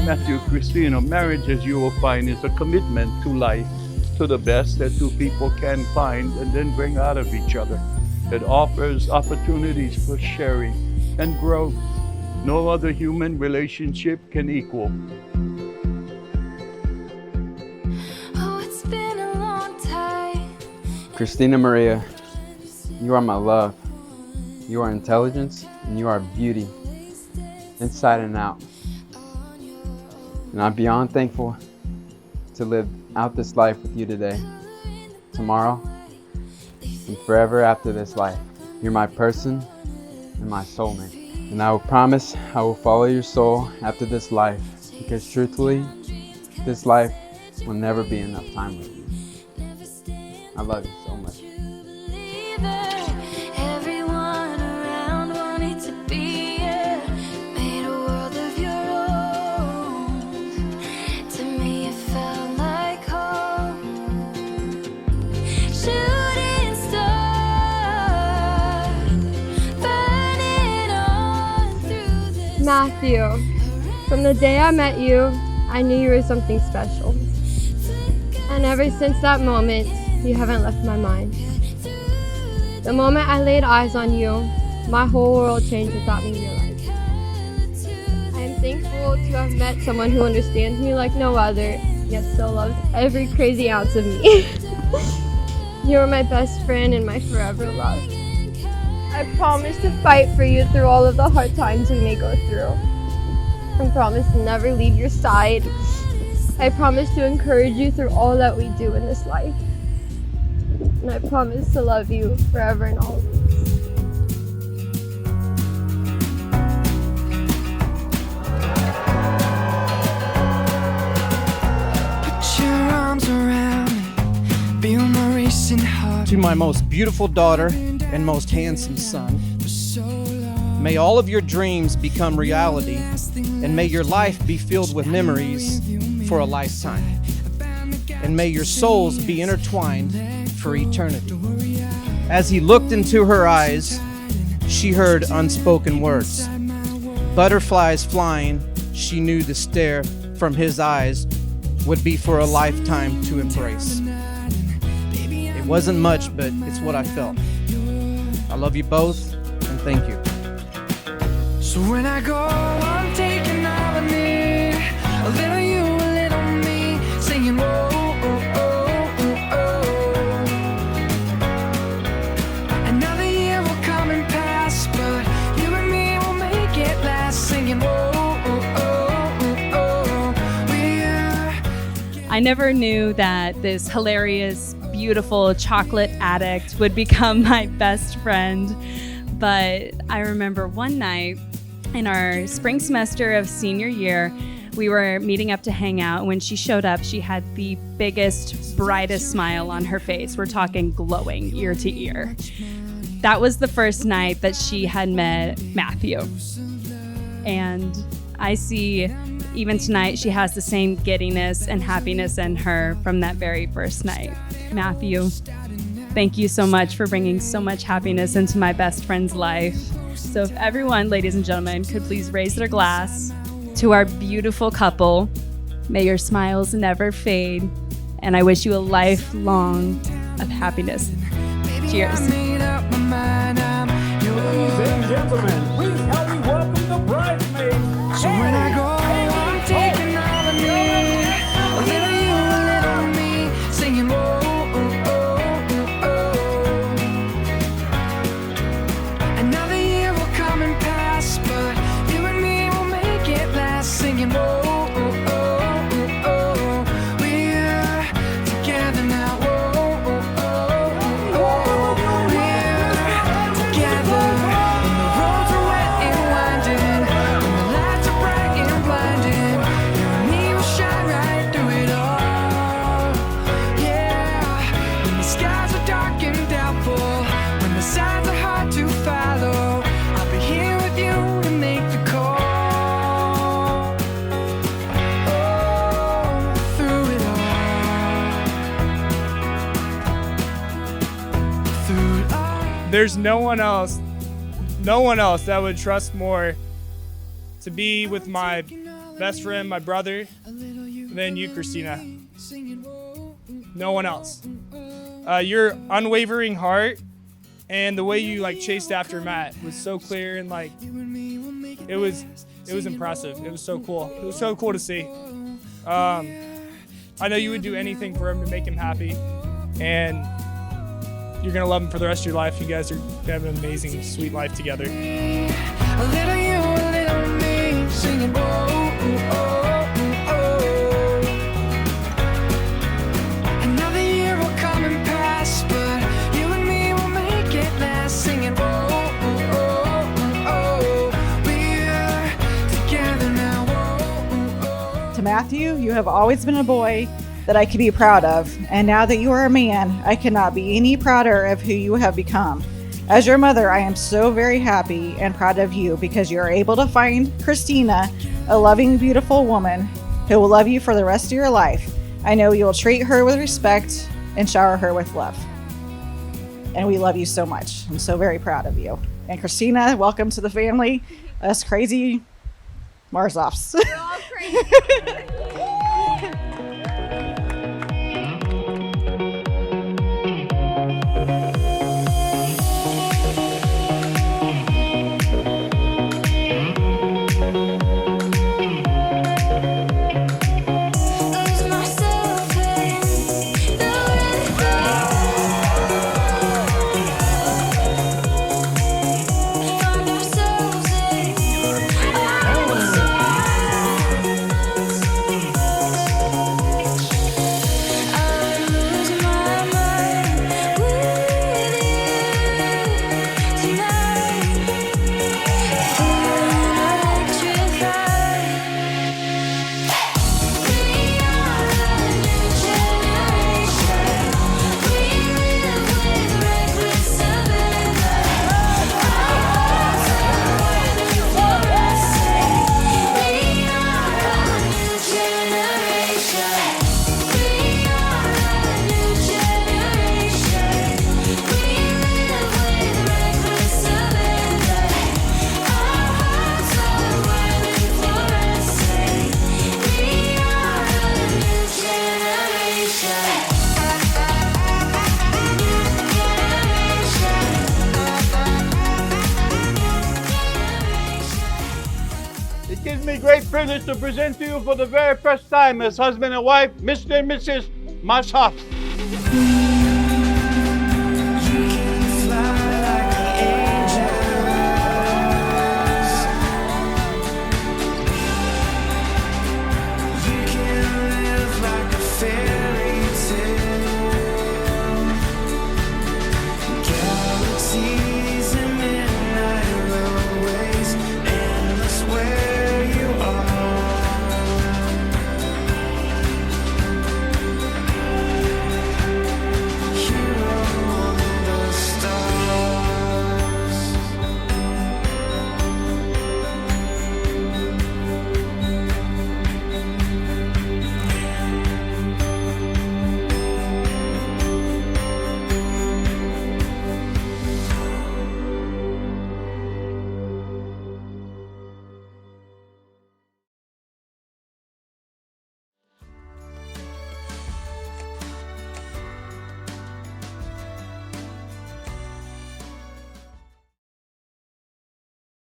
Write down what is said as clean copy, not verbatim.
Matthew, Cristina, marriage, as you will find, is a commitment to life, to the best that two people can find and then bring out of each other. It offers opportunities for sharing and growth. No other human relationship can equal. Oh, it's been a long time. Cristina Maria, you are my love. You are intelligence and you are beauty, inside and out. And I'm beyond thankful to live out this life with you today, tomorrow, and forever after this life. You're my person and my soulmate. And I will promise I will follow your soul after this life, because truthfully, this life will never be enough time with you. I love you so much. Matthew, from the day I met you, I knew you were something special. And ever since that moment, you haven't left my mind. The moment I laid eyes on you, my whole world changed without me realizing. I am thankful to have met someone who understands me like no other, yet still loves every crazy ounce of me. You are my best friend and my forever love. I promise to fight for you through all of the hard times we may go through. I promise to never leave your side. I promise to encourage you through all that we do in this life. And I promise to love you forever and always. Put your arms around me, feel my racing heart. To my most beautiful daughter and most handsome son, may all of your dreams become reality, and may your life be filled with memories for a lifetime, and may your souls be intertwined for eternity. As he looked into her eyes, she heard unspoken words. Butterflies flying, she knew the stare from his eyes would be for a lifetime to embrace. It wasn't much, but it's what I felt. I love you both, and thank you. So when I go, I'm taking all I need. A little you, a little me, singing whoa, oh, oh, oh, oh. Another year will come and pass, but you and me will make it last, singing whoa, oh, oh, oh, oh. I never knew that this hilarious, beautiful chocolate addict would become my best friend. But I remember one night in our spring semester of senior year, we were meeting up to hang out. When she showed up, she had the biggest, brightest smile on her face. We're talking glowing ear to ear. That was the first night that she had met Matthew. And I see even tonight, she has the same giddiness and happiness in her from that very first night. Matthew, thank you so much for bringing so much happiness into my best friend's life. So if everyone, ladies and gentlemen, could please raise their glass to our beautiful couple. May your smiles never fade, and I wish you a lifelong of happiness. Cheers. Ladies and gentlemen, please help me welcome the bridesmaids. So when I go, I'm taking all I need. A little you, a little me, singing whoa, oh, oh, oh, oh. Another year will come and pass, but you and me will make it last, singing whoa, oh, oh, oh, oh. We're together now, whoa, oh, oh, oh, oh. We're together. When the roads are wet and winding, when the lights are bright and blinding, you and me will shine right through it all. Yeah. When the skies are dark and doubtful, when the signs are hard to follow, I'll be here with you to make the call. Oh, through it all. Through it all. There's no one else that would trust more to be with my best friend, my brother, than you, Cristina. No one else. Your unwavering heart and the way you chased after Matt was so clear, and it was impressive. It was so cool. It was so cool to see. I know you would do anything for him to make him happy, and you're gonna love him for the rest of your life. You guys are gonna have an amazing, sweet life together. A little you, a little me, singing oh, oh, oh, oh. Another year will come and pass, but you and me will make it last, singing oh, oh, oh, oh. We're together now, oh, oh, oh. To Matthew, you have always been a boy that I could be proud of, and now that you are a man, I cannot be any prouder of who you have become. As your mother, I am so very happy and proud of you because you are able to find Cristina, a loving, beautiful woman who will love you for the rest of your life. I know you will treat her with respect and shower her with love. And we love you so much. I'm so very proud of you. And Cristina, welcome to the family. Us crazy Marzoffs. We're all crazy. It gives me great privilege to present to you for the very first time as husband and wife, Mr. and Mrs. Mahalo.